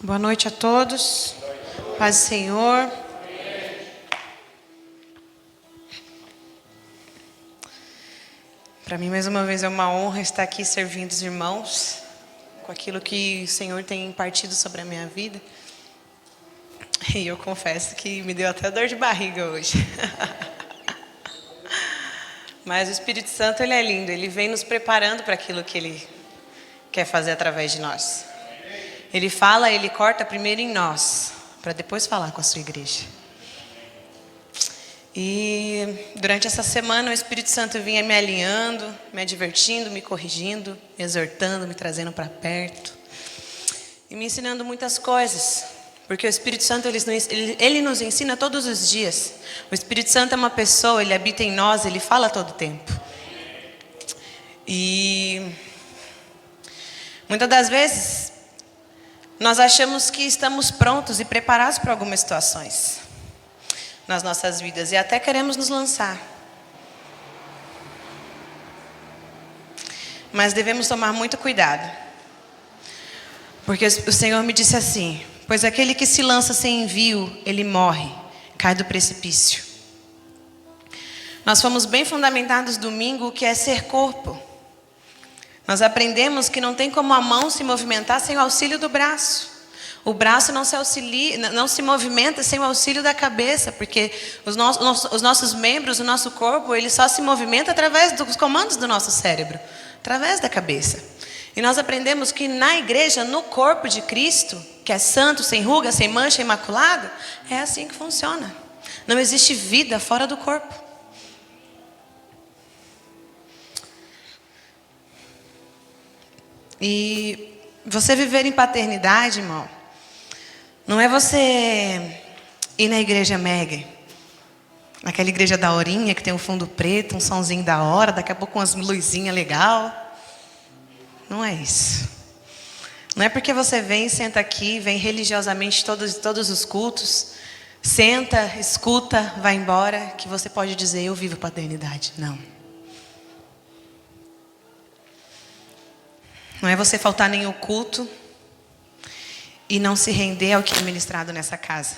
Boa noite a todos. Paz do Senhor. Para mim, mais uma vez, é uma honra estar aqui servindo os irmãos com aquilo que o Senhor tem impartido sobre a minha vida. E eu confesso que me deu até dor de barriga hoje. Mas o Espírito Santo, ele é lindo. Ele vem nos preparando para aquilo que Ele quer fazer através de nós. Ele fala, Ele corta primeiro em nós, para depois falar com a sua igreja. E durante essa semana o Espírito Santo vinha me alinhando, me advertindo, me corrigindo, me exortando, me trazendo para perto. E me ensinando muitas coisas. Porque o Espírito Santo, ele nos ensina todos os dias. O Espírito Santo é uma pessoa, ele habita em nós, ele fala todo o tempo. E muitas das vezes nós achamos que estamos prontos e preparados para algumas situações nas nossas vidas e até queremos nos lançar. Mas devemos tomar muito cuidado. Porque o Senhor me disse assim: pois aquele que se lança sem envio, ele morre, cai do precipício. Nós fomos bem fundamentados domingo o que é ser corpo. Nós aprendemos que não tem como a mão se movimentar sem o auxílio do braço. O braço não se movimenta sem o auxílio da cabeça, porque os nossos membros, o nosso corpo, ele só se movimenta através dos comandos do nosso cérebro, através da cabeça. E nós aprendemos que na igreja, no corpo de Cristo, que é santo, sem ruga, sem mancha, imaculado, é assim que funciona. Não existe vida fora do corpo. E você viver em paternidade, irmão, não é você ir na igreja mega, naquela igreja da horinha que tem um fundo preto, um sonzinho da hora, daqui a pouco umas luzinhas legal. Não é isso. Não é porque você vem, senta aqui, vem religiosamente todos os cultos, senta, escuta, vai embora, que você pode dizer: eu vivo paternidade. Não. Não é você faltar nenhum culto e não se render ao que é ministrado nessa casa.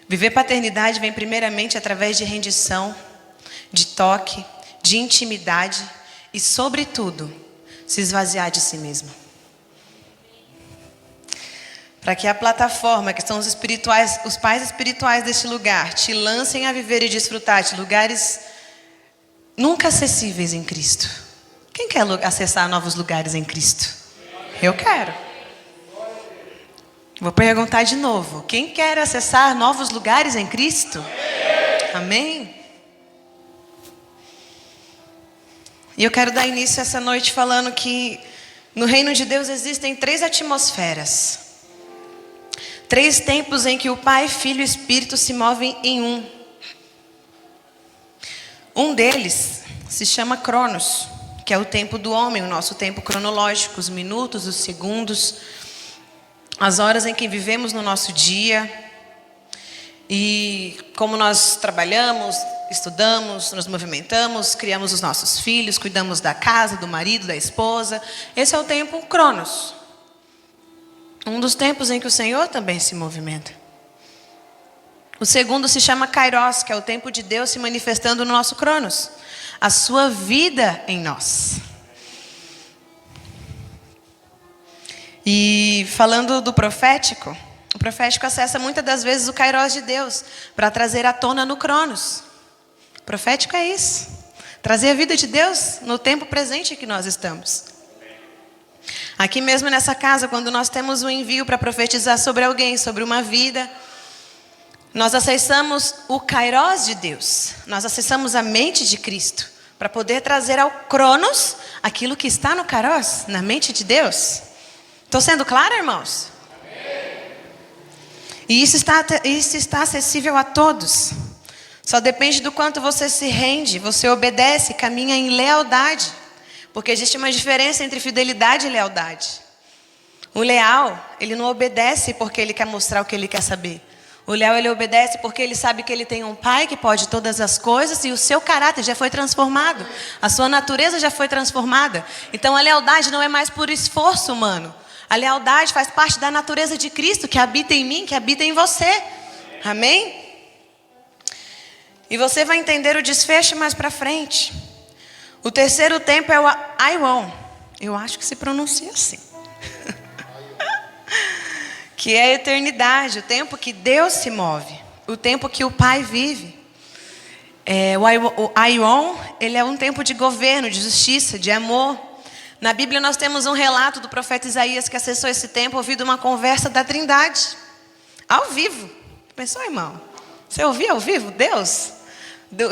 Viver paternidade vem primeiramente através de rendição, de toque, de intimidade e, sobretudo, se esvaziar de si mesmo. Para que a plataforma, que são os pais espirituais deste lugar, te lancem a viver e desfrutar de lugares nunca acessíveis em Cristo. Quem quer acessar novos lugares em Cristo? Eu quero. Vou perguntar de novo. Quem quer acessar novos lugares em Cristo? Amém? E eu quero dar início essa noite falando que no reino de Deus existem 3 atmosferas. 3 tempos em que o Pai, Filho e Espírito se movem em um. Um deles se chama Cronos, que é o tempo do homem, o nosso tempo cronológico, os minutos, os segundos, as horas em que vivemos no nosso dia. E como nós trabalhamos, estudamos, nos movimentamos, criamos os nossos filhos, cuidamos da casa, do marido, da esposa. Esse é o tempo Cronos. Um dos tempos em que o Senhor também se movimenta. O segundo se chama Kairos, que é o tempo de Deus se manifestando no nosso Cronos. A sua vida em nós. E falando do profético, o profético acessa muitas das vezes o Kairos de Deus para trazer à tona no Cronos. O profético é isso. Trazer a vida de Deus no tempo presente que nós estamos. Aqui mesmo nessa casa, quando nós temos um envio para profetizar sobre alguém, sobre uma vida, nós acessamos o Kairos de Deus. Nós acessamos a mente de Cristo para poder trazer ao Cronos aquilo que está no Kairos, na mente de Deus. Estou sendo clara, irmãos? E isso está acessível a todos. Só depende do quanto você se rende, você obedece, caminha em lealdade. Porque existe uma diferença entre fidelidade e lealdade. O leal, ele não obedece porque ele quer mostrar o que ele quer saber. O leal, ele obedece porque ele sabe que ele tem um pai que pode todas as coisas e o seu caráter já foi transformado. A sua natureza já foi transformada. Então a lealdade não é mais por esforço humano. A lealdade faz parte da natureza de Cristo, que habita em mim, que habita em você. Amém? E você vai entender o desfecho mais para frente. O terceiro tempo é o Aion. Eu acho que se pronuncia assim. Que é a eternidade, o tempo que Deus se move, o tempo que o Pai vive. O Aion, ele é um tempo de governo, de justiça, de amor. Na Bíblia nós temos um relato do profeta Isaías que acessou esse tempo ouvindo uma conversa da Trindade, ao vivo. Pensou, irmão? Você ouvia ao vivo Deus?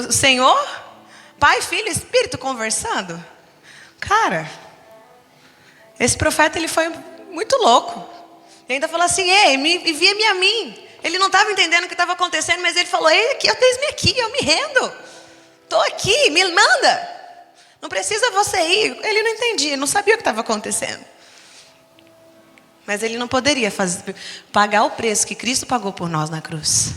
O Senhor, Pai, Filho e Espírito conversando? Cara, esse profeta ele foi muito louco. Ele ainda falou assim, envia-me a mim. Ele não estava entendendo o que estava acontecendo, mas ele falou, ei, aqui, eis-me aqui, eu me rendo. Estou aqui, me manda. Não precisa você ir. Ele não entendia, não sabia o que estava acontecendo. Mas ele não poderia pagar o preço que Cristo pagou por nós na cruz.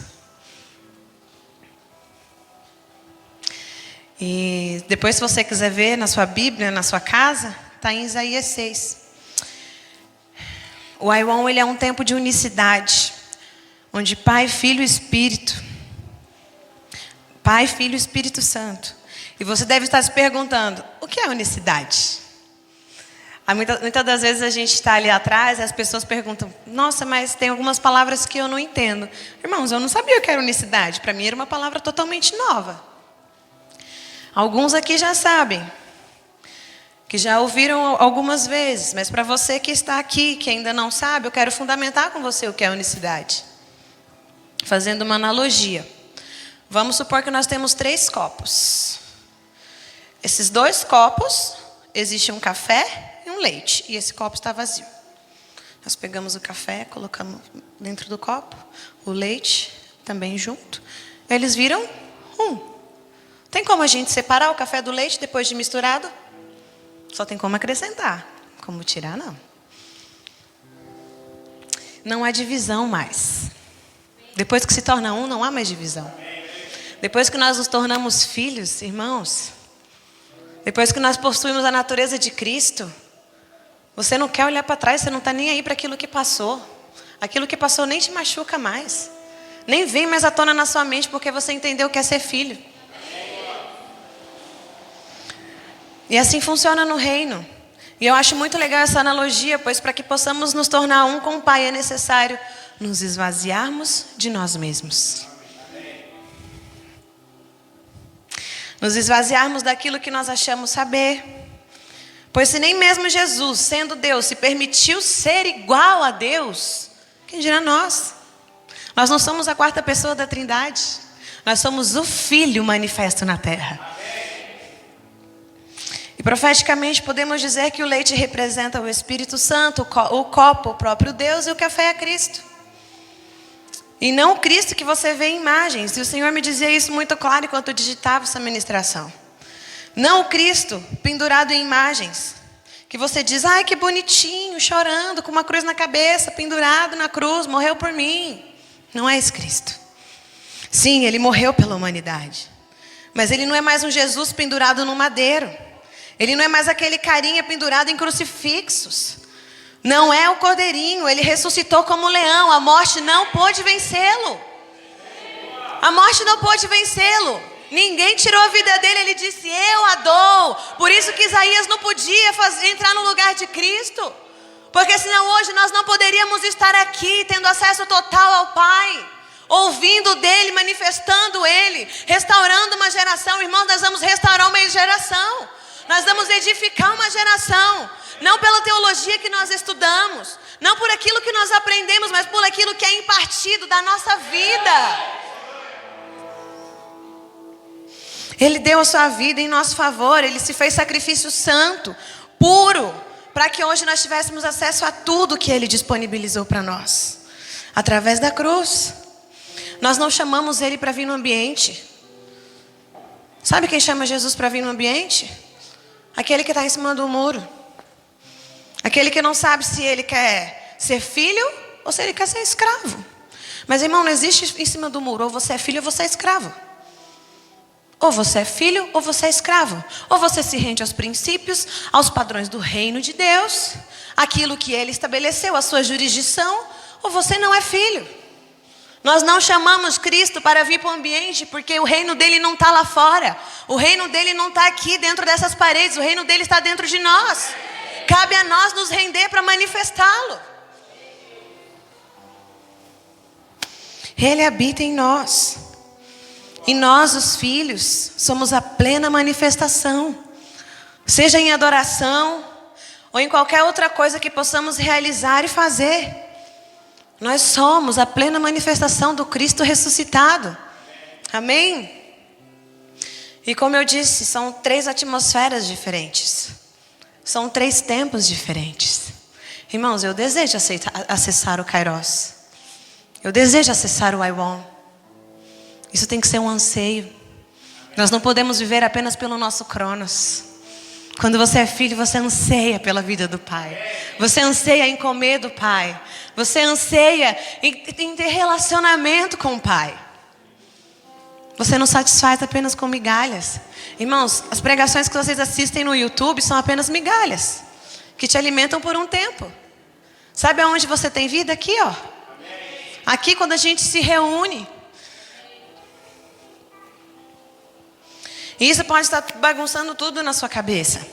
E depois, se você quiser ver na sua Bíblia, na sua casa, está em Isaías 6. O Aion, ele é um tempo de unicidade, onde Pai, Filho e Espírito. Pai, Filho e Espírito Santo. E você deve estar se perguntando, o que é unicidade? Muitas das vezes a gente está ali atrás e as pessoas perguntam, nossa, mas tem algumas palavras que eu não entendo. Irmãos, eu não sabia o que era unicidade. Para mim era uma palavra totalmente nova. Alguns aqui já sabem, que já ouviram algumas vezes, mas para você que está aqui, que ainda não sabe, eu quero fundamentar com você o que é unicidade. Fazendo uma analogia. Vamos supor que nós temos 3 copos. Esses 2 copos, existe um café e um leite, e esse copo está vazio. Nós pegamos o café, colocamos dentro do copo, o leite também junto. Eles viram um. Tem como a gente separar o café do leite depois de misturado? Só tem como acrescentar. Como tirar, não. Não há divisão mais. Depois que se torna um, não há mais divisão. Depois que nós nos tornamos filhos, irmãos, depois que nós possuímos a natureza de Cristo, você não quer olhar para trás, você não está nem aí para aquilo que passou. Aquilo que passou nem te machuca mais. Nem vem mais à tona na sua mente, porque você entendeu o que é ser filho. E assim funciona no reino. E eu acho muito legal essa analogia, pois para que possamos nos tornar um com o Pai é necessário nos esvaziarmos de nós mesmos. Nos esvaziarmos daquilo que nós achamos saber. Pois se nem mesmo Jesus, sendo Deus, se permitiu ser igual a Deus, quem dirá nós? Nós não somos a 4ª pessoa da Trindade. Nós somos o Filho manifesto na terra. E profeticamente podemos dizer que o leite representa o Espírito Santo, o copo, o próprio Deus, e o café é Cristo. E não o Cristo que você vê em imagens. E o Senhor me dizia isso muito claro enquanto eu digitava essa ministração. Não o Cristo pendurado em imagens. Que você diz, ai que bonitinho, chorando, com uma cruz na cabeça, pendurado na cruz, morreu por mim. Não é esse Cristo. Sim, ele morreu pela humanidade. Mas ele não é mais um Jesus pendurado no madeiro. Ele não é mais aquele carinha pendurado em crucifixos. Não é o cordeirinho, ele ressuscitou como leão. A morte não pôde vencê-lo. A morte não pôde vencê-lo. Ninguém tirou a vida dele, ele disse, eu a dou. Por isso que Isaías não podia entrar no lugar de Cristo. Porque senão hoje nós não poderíamos estar aqui, tendo acesso total ao Pai. Ouvindo dele, manifestando ele, restaurando uma geração. Irmãos, nós vamos restaurar uma geração. Nós vamos edificar uma geração. Não pela teologia que nós estudamos. Não por aquilo que nós aprendemos, mas por aquilo que é impartido da nossa vida. Ele deu a sua vida em nosso favor. Ele se fez sacrifício santo, puro, para que hoje nós tivéssemos acesso a tudo que ele disponibilizou para nós. Através da cruz. Nós não chamamos ele para vir no ambiente. Sabe quem chama Jesus para vir no ambiente? Aquele que está em cima do muro. Aquele que não sabe se ele quer ser filho ou se ele quer ser escravo. Mas irmão, não existe em cima do muro. Ou você é filho ou você é escravo. Ou você é filho ou você é escravo. Ou você se rende aos princípios, aos padrões do reino de Deus, aquilo que Ele estabeleceu, a sua jurisdição, ou você não é filho. Nós não chamamos Cristo para vir para o ambiente, porque o reino dele não está lá fora. O reino dele não está aqui dentro dessas paredes. O reino dele está dentro de nós. Cabe a nós nos render para manifestá-lo. Ele habita em nós. E nós, os filhos, somos a plena manifestação. Seja em adoração ou em qualquer outra coisa que possamos realizar e fazer. Nós somos a plena manifestação do Cristo ressuscitado. Amém? E como eu disse, são 3 atmosferas diferentes. São 3 tempos diferentes. Irmãos, eu desejo acessar o Kairos. Eu desejo acessar o Iwon. Isso tem que ser um anseio. Nós não podemos viver apenas pelo nosso Cronos. Quando você é filho, você anseia pela vida do Pai. Você anseia em comer do Pai. Você anseia em ter relacionamento com o Pai. Você não satisfaz apenas com migalhas. Irmãos, as pregações que vocês assistem no YouTube são apenas migalhas, que te alimentam por um tempo. Sabe aonde você tem vida? Aqui, ó. Aqui, quando a gente se reúne. E isso pode estar bagunçando tudo na sua cabeça.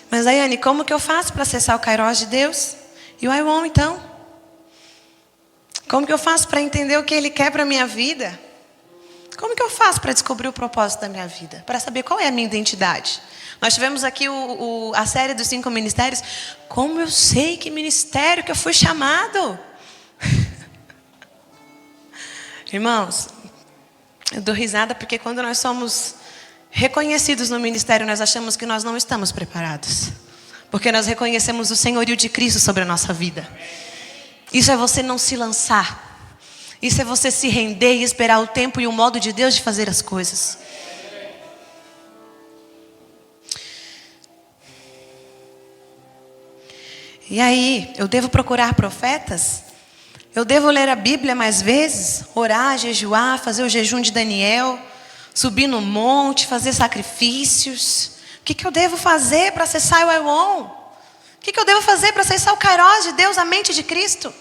Mas, Daiane, como que eu faço para acessar o Kairos de Deus? E o Iwon, então? Como que eu faço para entender o que Ele quer para a minha vida? Como que eu faço para descobrir o propósito da minha vida? Para saber qual é a minha identidade? Nós tivemos aqui a série dos 5 ministérios. Como eu sei que ministério que eu fui chamado? Irmãos, eu dou risada porque quando nós somos reconhecidos no ministério, nós achamos que nós não estamos preparados. Porque nós reconhecemos o senhorio de Cristo sobre a nossa vida. Isso é você não se lançar. Isso é você se render e esperar o tempo e o modo de Deus de fazer as coisas. E aí, eu devo procurar profetas? Eu devo ler a Bíblia mais vezes? Orar, jejuar, fazer o jejum de Daniel? Subir no monte, fazer sacrifícios? O que eu devo fazer para acessar o Iwon? O que eu devo fazer para acessar o Kairos de Deus, a mente de Cristo?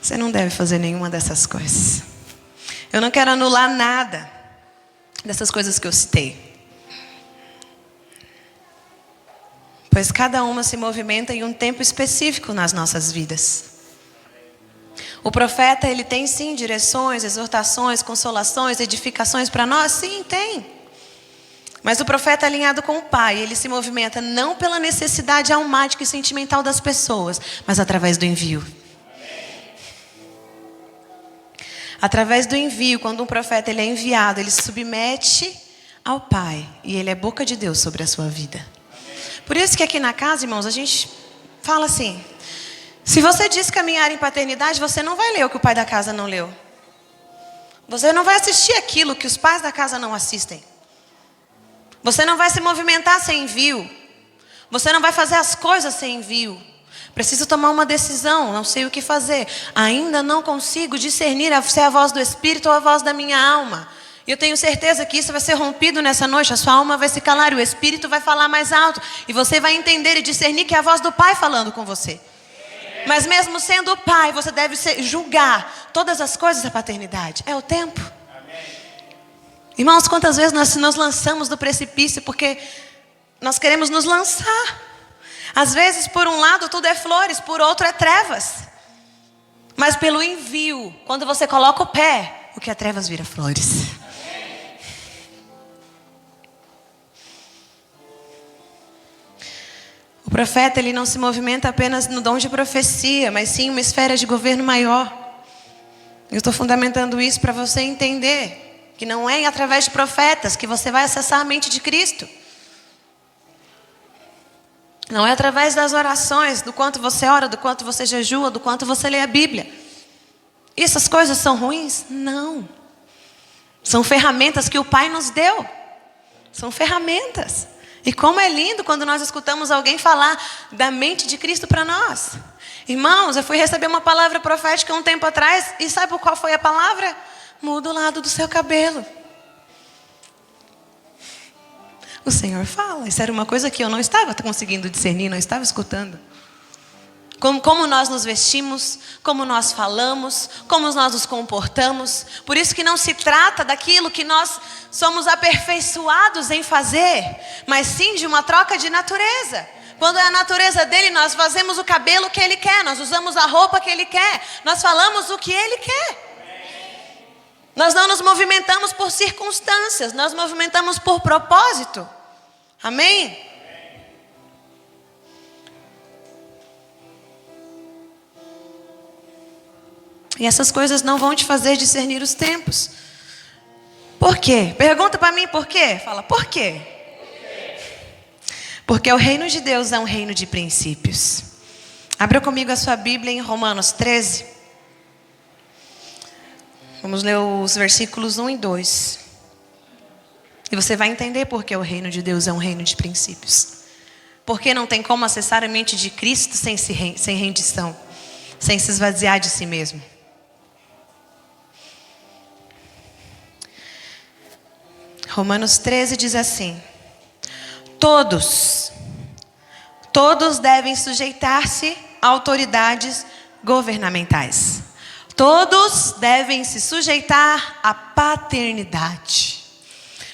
Você não deve fazer nenhuma dessas coisas. Eu não quero anular nada dessas coisas que eu citei. Pois cada uma se movimenta em um tempo específico nas nossas vidas. O profeta, ele tem sim direções, exortações, consolações, edificações para nós? Sim, tem. Mas o profeta é alinhado com o Pai, ele se movimenta não pela necessidade almática e sentimental das pessoas, mas através do envio. Através do envio, quando um profeta ele é enviado, ele se submete ao Pai. E ele é boca de Deus sobre a sua vida. Por isso que aqui na casa, irmãos, a gente fala assim: se você diz caminhar em paternidade, você não vai ler o que o pai da casa não leu. Você não vai assistir aquilo que os pais da casa não assistem. Você não vai se movimentar sem envio. Você não vai fazer as coisas sem envio. Preciso tomar uma decisão, não sei o que fazer. Ainda não consigo discernir se é a voz do Espírito ou a voz da minha alma. E eu tenho certeza que isso vai ser rompido nessa noite. A sua alma vai se calar e o Espírito vai falar mais alto. E você vai entender e discernir que é a voz do Pai falando com você. Mas mesmo sendo o Pai, você deve julgar todas as coisas da paternidade. É o tempo. Irmãos, quantas vezes nós nos lançamos do precipício porque nós queremos nos lançar. Às vezes, por um lado, tudo é flores, por outro é trevas. Mas pelo envio, quando você coloca o pé, o que é trevas vira flores. O profeta, ele não se movimenta apenas no dom de profecia, mas sim uma esfera de governo maior. Eu estou fundamentando isso para você entender que não é através de profetas que você vai acessar a mente de Cristo. Não é através das orações, do quanto você ora, do quanto você jejua, do quanto você lê a Bíblia. E essas coisas são ruins? Não. São ferramentas que o Pai nos deu. São ferramentas. E como é lindo quando nós escutamos alguém falar da mente de Cristo para nós. Irmãos, eu fui receber uma palavra profética um tempo atrás. E sabe qual foi a palavra? muda o lado do seu cabelo. O Senhor fala. Isso era uma coisa que eu não estava conseguindo discernir, não estava escutando. Como nós nos vestimos, como nós falamos, como nós nos comportamos. Por isso que não se trata daquilo que nós somos aperfeiçoados em fazer, mas sim de uma troca de natureza. Quando é a natureza dele, nós fazemos o cabelo que ele quer, nós usamos a roupa que ele quer, nós falamos o que ele quer. Nós não nos movimentamos por circunstâncias, nós nos movimentamos por propósito. Amém? E essas coisas não vão te fazer discernir os tempos. Por quê? Pergunta para mim por quê? Fala, por quê? Porque o reino de Deus é um reino de princípios. Abra comigo a sua Bíblia em Romanos 13. Vamos ler os versículos 1 e 2. E você vai entender por que o reino de Deus é um reino de princípios. Porque não tem como acessar a mente de Cristo sem rendição, sem se esvaziar de si mesmo. Romanos 13 diz assim: Todos devem sujeitar-se a autoridades governamentais. Todos devem se sujeitar à paternidade.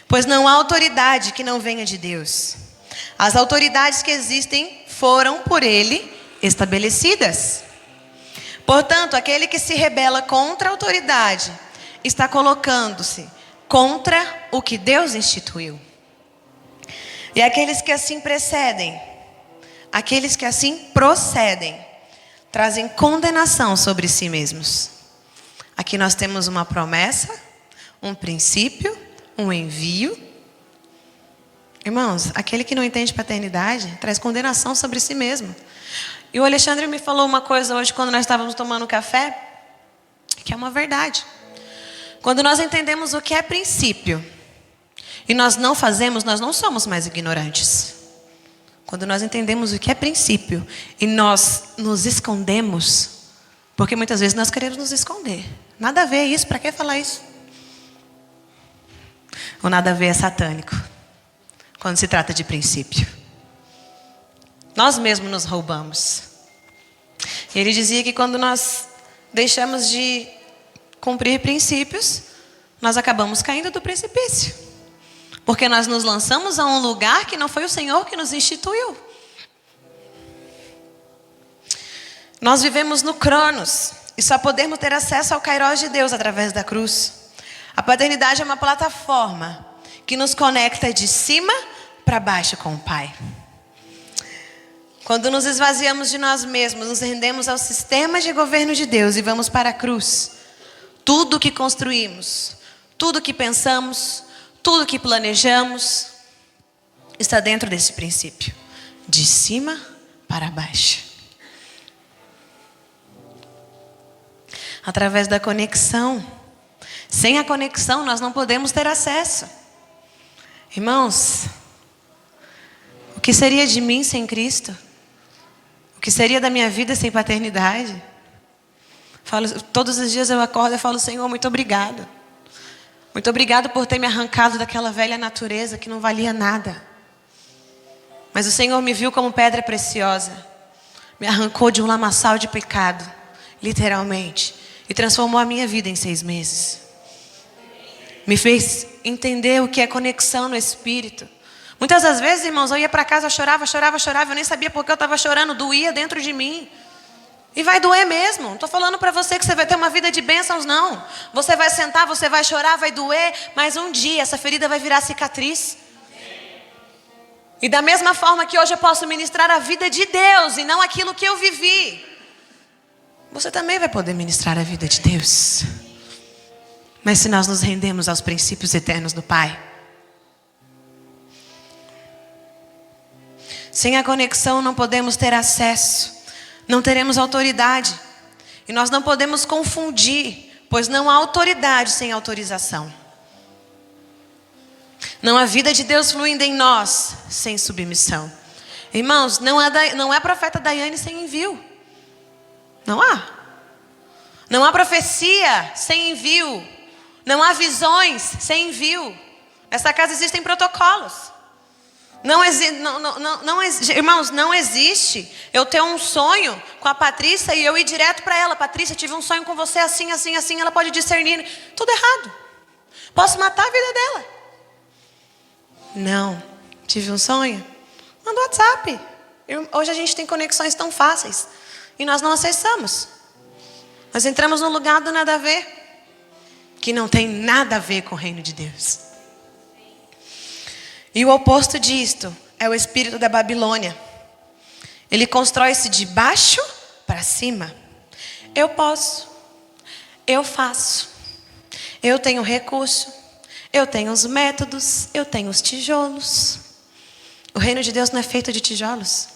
Pois não há autoridade que não venha de Deus. As autoridades que existem foram por Ele estabelecidas. Portanto, aquele que se rebela contra a autoridade está colocando-se contra o que Deus instituiu. E aqueles que assim procedem, trazem condenação sobre si mesmos. Aqui nós temos uma promessa, um princípio, um envio. Irmãos, aquele que não entende paternidade traz condenação sobre si mesmo. E o Alexandre me falou uma coisa hoje quando nós estávamos tomando café, que é uma verdade. Quando nós entendemos o que é princípio e nós não fazemos, nós não somos mais ignorantes. Quando nós entendemos o que é princípio e nós nos escondemos, porque muitas vezes nós queremos nos esconder. Nada a ver isso, para que falar isso? O nada a ver é satânico, quando se trata de princípio. Nós mesmos nos roubamos. E ele dizia que quando nós deixamos de cumprir princípios, nós acabamos caindo do precipício. Porque nós nos lançamos a um lugar que não foi o Senhor que nos instituiu. Nós vivemos no Cronos e só podemos ter acesso ao Kairos de Deus através da cruz. A paternidade é uma plataforma que nos conecta de cima para baixo com o Pai. Quando nos esvaziamos de nós mesmos, nos rendemos ao sistema de governo de Deus e vamos para a cruz, tudo que construímos, tudo que pensamos, tudo que planejamos está dentro desse princípio, de cima para baixo. Através da conexão. Sem a conexão nós não podemos ter acesso. Irmãos, o que seria de mim sem Cristo? O que seria da minha vida sem paternidade? Todos os dias eu acordo e falo, Senhor, muito obrigado. Muito obrigado por ter me arrancado daquela velha natureza que não valia nada. Mas o Senhor me viu como pedra preciosa. Me arrancou de um lamaçal de pecado, literalmente. E transformou a minha vida em 6 meses. Me fez entender o que é conexão no Espírito. Muitas das vezes, irmãos, eu ia para casa, eu chorava. Eu nem sabia por que eu estava chorando. Doía dentro de mim. E vai doer mesmo. Não estou falando para você que você vai ter uma vida de bênçãos, não. Você vai sentar, você vai chorar, vai doer. Mas um dia essa ferida vai virar cicatriz. E da mesma forma que hoje eu posso ministrar a vida de Deus e não aquilo que eu vivi, você também vai poder ministrar a vida de Deus. Mas se nós nos rendemos aos princípios eternos do Pai. Sem a conexão não podemos ter acesso. Não teremos autoridade. E nós não podemos confundir, pois não há autoridade sem autorização. Não há vida de Deus fluindo em nós sem submissão. Irmãos, não é profeta Daiane sem envio. Não há. Não há profecia sem envio. Não há visões sem envio. Nessa casa existem protocolos. Irmãos, não existe eu ter um sonho com a Patrícia e eu ir direto para ela. Patrícia, tive um sonho com você assim, assim, assim. Ela pode discernir. Tudo errado. Posso matar a vida dela. Não. Tive um sonho? Manda um WhatsApp. Hoje a gente tem conexões tão fáceis. E nós não acessamos. Nós entramos num lugar do nada a ver. Que não tem nada a ver com o reino de Deus. E o oposto disto é o espírito da Babilônia. Ele constrói-se de baixo para cima. Eu posso. Eu faço. Eu tenho recurso. Eu tenho os métodos. Eu tenho os tijolos. O reino de Deus não é feito de tijolos.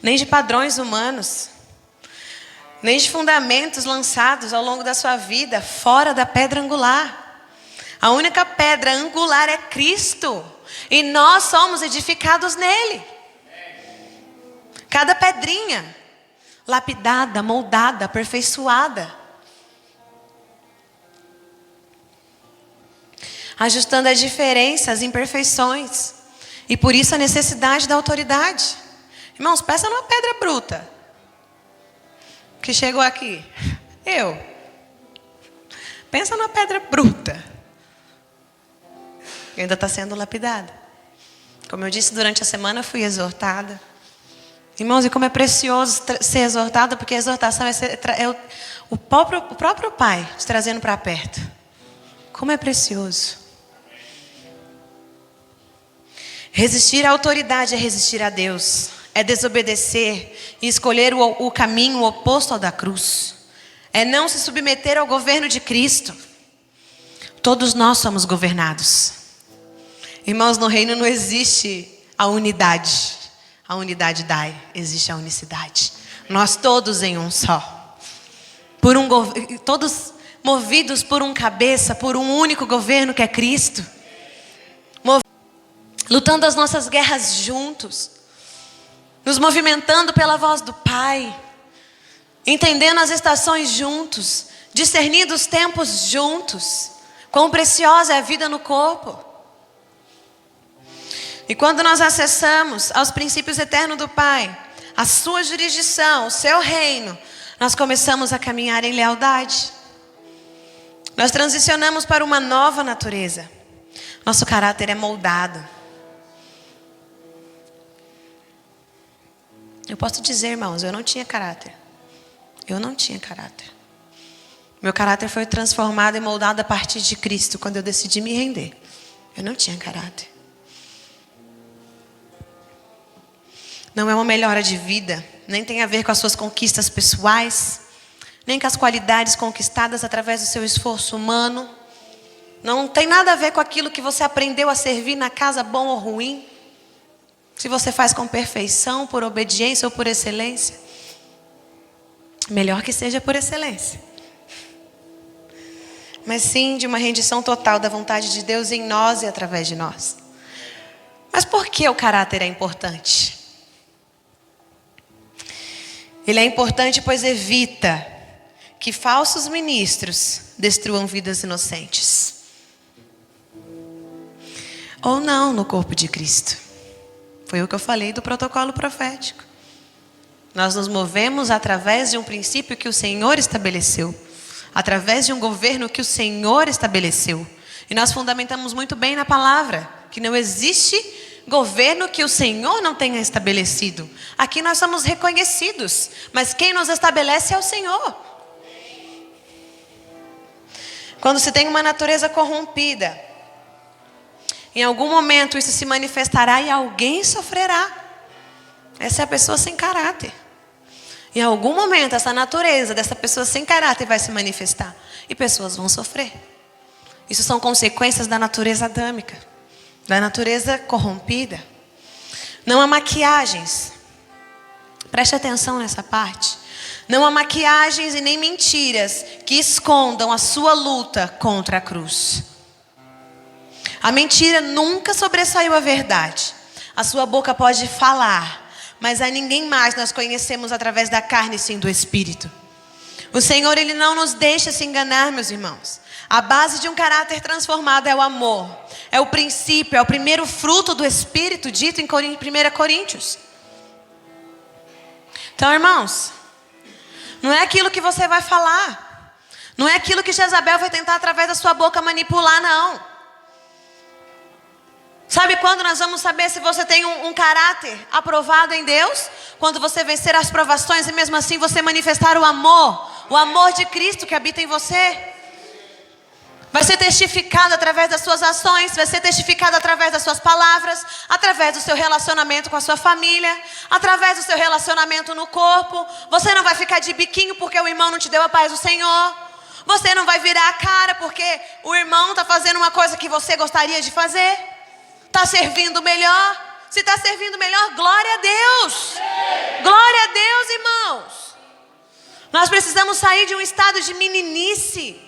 Nem de padrões humanos. Nem de fundamentos lançados ao longo da sua vida fora da pedra angular. A única pedra angular é Cristo. E nós somos edificados nele. Cada pedrinha lapidada, moldada, aperfeiçoada. Ajustando as diferenças, as imperfeições. E por isso a necessidade da autoridade. Irmãos, pensa numa pedra bruta. Que chegou aqui. Pensa numa pedra bruta. Que ainda está sendo lapidada. Como eu disse, durante a semana fui exortada. Irmãos, e como é precioso ser exortada, porque a exortação é o próprio Pai te trazendo para perto. Como é precioso. Resistir à autoridade é resistir a Deus. É desobedecer e escolher o caminho oposto ao da cruz. É não se submeter ao governo de Cristo. Todos nós somos governados. Irmãos, no reino não existe a unidade. A unidade dai, existe a unicidade. Nós todos em um só. Todos movidos por um cabeça, por um único governo que é Cristo. Lutando as nossas guerras juntos. Nos movimentando pela voz do Pai. Entendendo as estações juntos. Discernindo os tempos juntos. Quão preciosa é a vida no corpo. E quando nós acessamos aos princípios eternos do Pai, a sua jurisdição, o seu reino, nós começamos a caminhar em lealdade. Nós transicionamos para uma nova natureza. Nosso caráter é moldado. Eu posso dizer, irmãos, eu não tinha caráter. Eu não tinha caráter. Meu caráter foi transformado e moldado a partir de Cristo, quando eu decidi me render. Eu não tinha caráter. Não é uma melhora de vida, nem tem a ver com as suas conquistas pessoais, nem com as qualidades conquistadas através do seu esforço humano. Não tem nada a ver com aquilo que você aprendeu a servir na casa, bom ou ruim. Se você faz com perfeição, por obediência ou por excelência, melhor que seja por excelência. Mas sim de uma rendição total da vontade de Deus em nós e através de nós. Mas por que o caráter é importante? Ele é importante pois evita que falsos ministros destruam vidas inocentes. Ou não no corpo de Cristo. Foi o que eu falei do protocolo profético. Nós nos movemos através de um princípio que o Senhor estabeleceu. Através de um governo que o Senhor estabeleceu. E nós fundamentamos muito bem na palavra. Que não existe governo que o Senhor não tenha estabelecido. Aqui nós somos reconhecidos. Mas quem nos estabelece é o Senhor. Quando se tem uma natureza corrompida, em algum momento isso se manifestará e alguém sofrerá. Essa é a pessoa sem caráter. Em algum momento essa natureza dessa pessoa sem caráter vai se manifestar. E pessoas vão sofrer. Isso são consequências da natureza adâmica. Da natureza corrompida. Não há maquiagens. Preste atenção nessa parte. Não há maquiagens e nem mentiras que escondam a sua luta contra a cruz. A mentira nunca sobressaiu a verdade. A sua boca pode falar, mas a ninguém mais nós conhecemos através da carne, sim do Espírito. O Senhor, Ele não nos deixa se enganar, meus irmãos. A base de um caráter transformado é o amor. É o princípio, é o primeiro fruto do Espírito dito em 1 Coríntios. Então, irmãos, não é aquilo que você vai falar. Não é aquilo que Jezabel vai tentar através da sua boca manipular, não. Sabe quando nós vamos saber se você tem um caráter aprovado em Deus? Quando você vencer as provações e mesmo assim você manifestar o amor de Cristo que habita em você. Vai ser testificado através das suas ações, vai ser testificado através das suas palavras, através do seu relacionamento com a sua família, através do seu relacionamento no corpo. Você não vai ficar de biquinho porque o irmão não te deu a paz do Senhor. Você não vai virar a cara porque o irmão está fazendo uma coisa que você gostaria de fazer. Está servindo melhor. Se está servindo melhor, glória a Deus. Glória a Deus, irmãos. Nós precisamos sair de um estado de meninice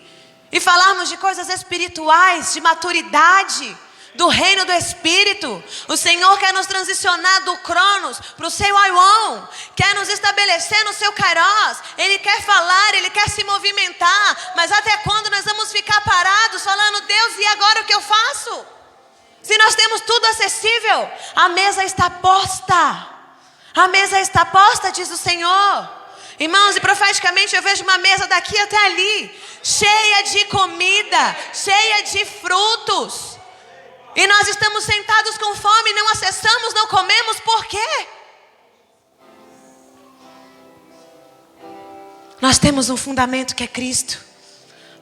e falarmos de coisas espirituais, de maturidade, do reino do Espírito. O Senhor quer nos transicionar do Cronos para o seu Aion. Quer nos estabelecer no seu Kairos. Ele quer falar, Ele quer se movimentar. Mas até quando nós vamos ficar parados falando, Deus, e agora o que eu faço? Se nós temos tudo acessível, a mesa está posta. A mesa está posta, diz o Senhor. Irmãos, e profeticamente eu vejo uma mesa daqui até ali, cheia de comida, cheia de frutos. E nós estamos sentados com fome, não acessamos, não comemos, por quê? Nós temos um fundamento que é Cristo.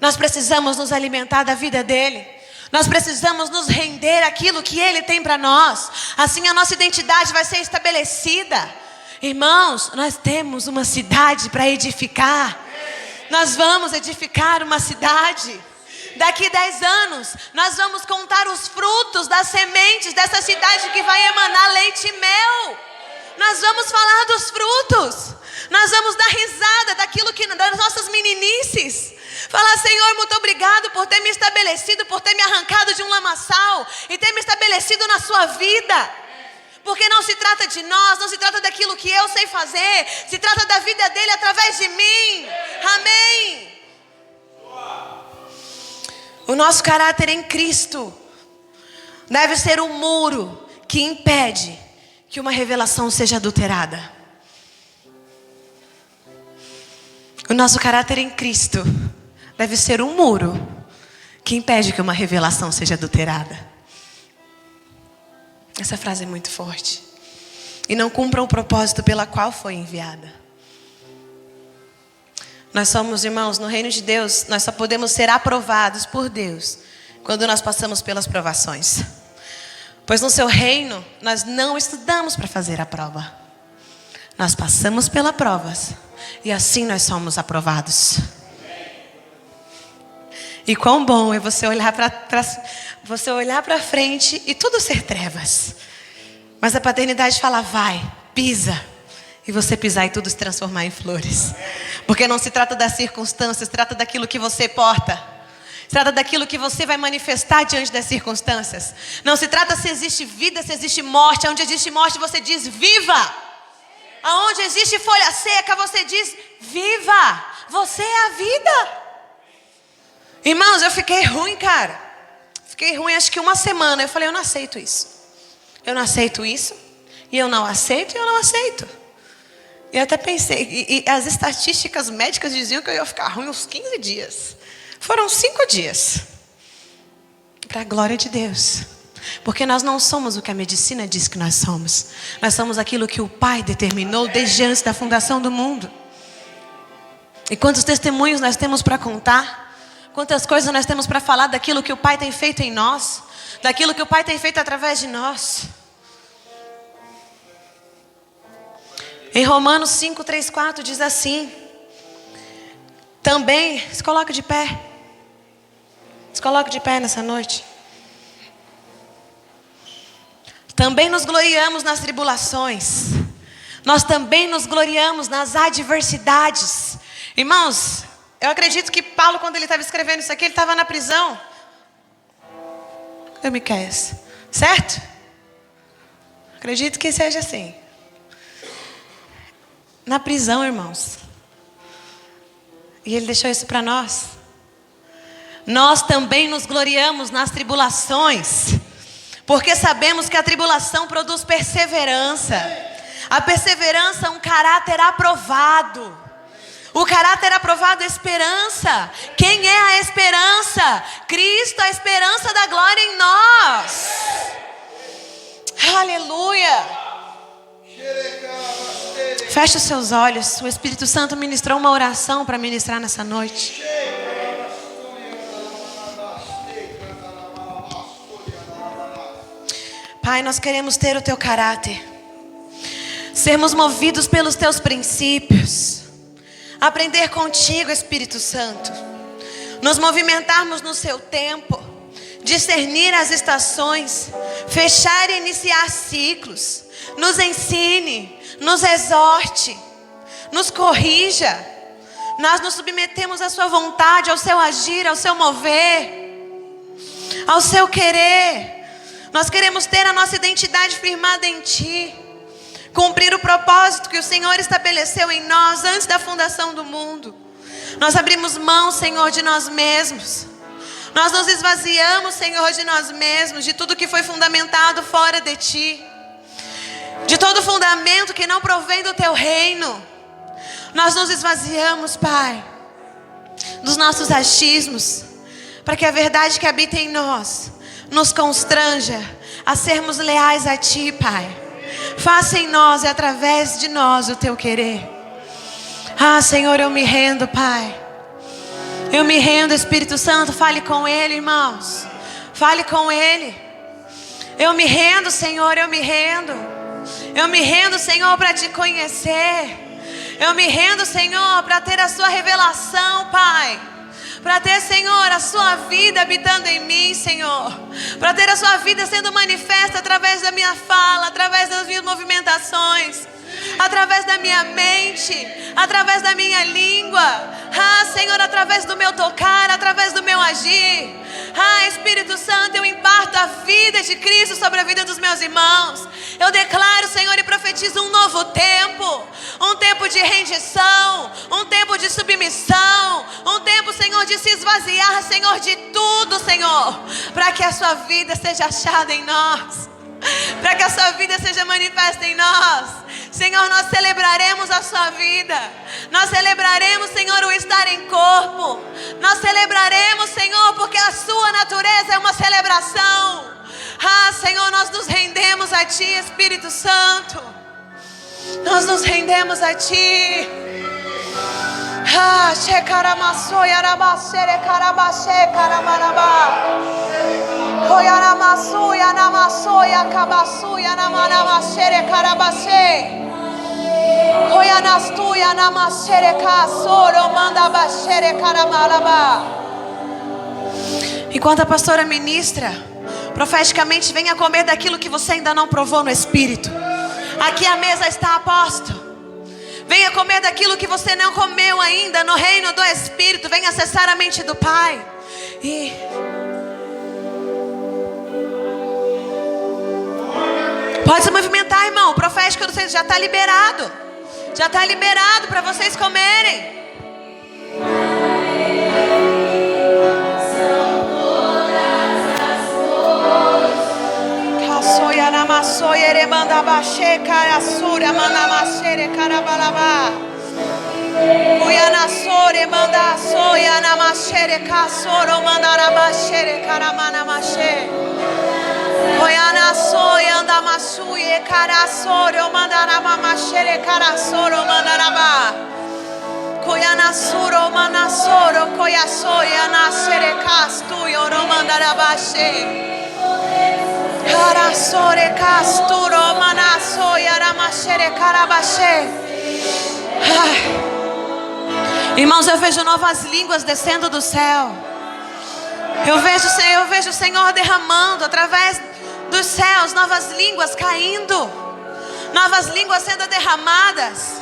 Nós precisamos nos alimentar da vida dEle. Nós precisamos nos render àquilo que Ele tem para nós. Assim a nossa identidade vai ser estabelecida. Irmãos, nós temos uma cidade para edificar. Nós vamos edificar uma cidade. Daqui 10 anos, nós vamos contar os frutos das sementes dessa cidade que vai emanar leite e mel. Nós vamos falar dos frutos. Nós vamos dar risada das nossas meninices. Falar, Senhor, muito obrigado por ter me estabelecido, por ter me arrancado de um lamaçal e ter me estabelecido na sua vida. Porque não se trata de nós, não se trata daquilo que eu sei fazer, se trata da vida dele através de mim. Amém. O nosso caráter em Cristo deve ser um muro que impede que uma revelação seja adulterada. O nosso caráter em Cristo deve ser um muro que impede que uma revelação seja adulterada. Essa frase é muito forte. E não cumpra o propósito pela qual foi enviada. Nós somos, irmãos, no reino de Deus, nós só podemos ser aprovados por Deus quando nós passamos pelas provações. Pois no seu reino, nós não estudamos para fazer a prova. Nós passamos pelas provas e assim nós somos aprovados. E quão bom é você olhar para frente e tudo ser trevas. Mas a paternidade fala, vai, pisa. E você pisar e tudo se transformar em flores. Porque não se trata das circunstâncias, se trata daquilo que você porta. Se trata daquilo que você vai manifestar diante das circunstâncias. Não se trata se existe vida, se existe morte. Onde existe morte você diz viva. Aonde existe folha seca você diz viva. Você é a vida. Irmãos, eu fiquei ruim, cara. Fiquei ruim acho que uma semana. Eu falei, eu não aceito isso. Eu não aceito isso. E eu não aceito e eu não aceito. E eu até pensei. E as estatísticas médicas diziam que eu ia ficar ruim uns 15 dias. Foram 5 dias. Para a glória de Deus. Porque nós não somos o que a medicina diz que nós somos. Nós somos aquilo que o Pai determinou desde antes da fundação do mundo. E quantos testemunhos nós temos para contar? Quantas coisas nós temos para falar daquilo que o Pai tem feito em nós, daquilo que o Pai tem feito através de nós. Em Romanos 5, 3, 4 diz assim. Também, se coloca de pé. Se coloca de pé nessa noite. Também nos gloriamos nas tribulações. Nós também nos gloriamos nas adversidades. Irmãos, eu acredito que Paulo, quando ele estava escrevendo isso aqui, ele estava na prisão. Cadê Miqueias? Certo? Acredito que seja assim. Na prisão, irmãos. E Ele deixou isso para nós. Nós também nos gloriamos nas tribulações, porque sabemos que a tribulação produz perseverança. A perseverança é um caráter aprovado. O caráter aprovado é esperança. Quem é a esperança? Cristo, a esperança da glória em nós. Aleluia. Feche os seus olhos. O Espírito Santo ministrou uma oração para ministrar nessa noite. Pai, nós queremos ter o Teu caráter, sermos movidos pelos Teus princípios, aprender contigo, Espírito Santo, nos movimentarmos no Seu tempo, discernir as estações, fechar e iniciar ciclos. Nos ensine, nos exorte, nos corrija. Nós nos submetemos à Sua vontade, ao Seu agir, ao Seu mover, ao Seu querer. Nós queremos ter a nossa identidade firmada em Ti, cumprir o propósito que o Senhor estabeleceu em nós antes da fundação do mundo. Nós abrimos mão, Senhor, de nós mesmos. Nós nos esvaziamos, Senhor, de nós mesmos, de tudo que foi fundamentado fora de Ti, de todo fundamento que não provém do Teu reino. Nós nos esvaziamos, Pai, dos nossos achismos, para que a verdade que habita em nós nos constranja a sermos leais a Ti, Pai. Faça em nós e através de nós o Teu querer. Ah, Senhor, eu me rendo, Pai. Eu me rendo, Espírito Santo. Fale com Ele, irmãos. Fale com Ele. Eu me rendo, Senhor, eu me rendo. Eu me rendo, Senhor, para Te conhecer. Eu me rendo, Senhor, para ter a Sua revelação, Pai. Para ter, Senhor, a Sua vida habitando em mim, Senhor. Para ter a Sua vida sendo manifesta através da minha fala, através das minhas movimentações, através da minha mente, através da minha língua. Ah, Senhor, através do meu tocar, através do meu agir. Ah, Espírito Santo, eu imparto a vida de Cristo sobre a vida dos meus irmãos. Eu declaro, Senhor, e profetizo um novo tempo. Um tempo de rendição, um tempo de submissão, um tempo, Senhor, de se esvaziar, Senhor, de tudo, Senhor, para que a Sua vida seja achada em nós, para que a Sua vida seja manifesta em nós. Senhor, nós celebraremos a Sua vida. Nós celebraremos, Senhor, o estar em corpo. Nós celebraremos, Senhor, porque a Sua natureza é uma celebração. Ah, Senhor, nós nos rendemos a Ti, Espírito Santo. Nós nos rendemos a Ti. Ah, shekaramasoi arabashere karabashe karamarabá. Koyaramasui anamasoi akabasui anamanamashere karabashe. Koyanastui anamashere kasoro mandabashere karamarabá. Enquanto a pastora ministra, profeticamente, venha comer daquilo que você ainda não provou no Espírito. Aqui a mesa está a posto. Venha comer daquilo que você não comeu ainda no reino do Espírito. Venha acessar a mente do Pai. E pode se movimentar, irmão. O profético do Senhor já está liberado. Já está liberado para vocês comerem. Soy eremanda bache karasura manamashere karabalaba. Uyana sore manda soya namashere kasoro mandarabashere karamana mashe. Uyana soya anda masuye karasoro mandaraba mashere karasoro mandaraba. Uyana suro manasoro koyasoya nashere kastuyo romandarabashe. Karasore kasturo manasoya ramashere karabashe. Irmãos, eu vejo novas línguas descendo do céu. Eu vejo o Senhor derramando através dos céus novas línguas caindo, novas línguas sendo derramadas.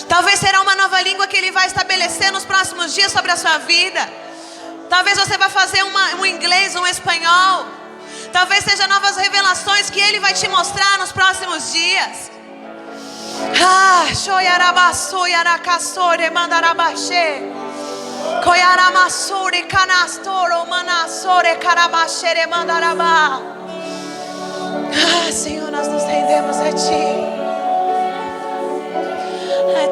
Talvez será uma nova língua que Ele vai estabelecer nos próximos dias sobre a sua vida. Talvez você vá fazer um inglês, um espanhol. Talvez seja novas revelações que Ele vai te mostrar nos próximos dias. Ah, shoyarabasu yarakasore mandarabache. Koyaramasuri canastoro manasore carabachere mandarabá. Senhor, nós nos rendemos a Ti. É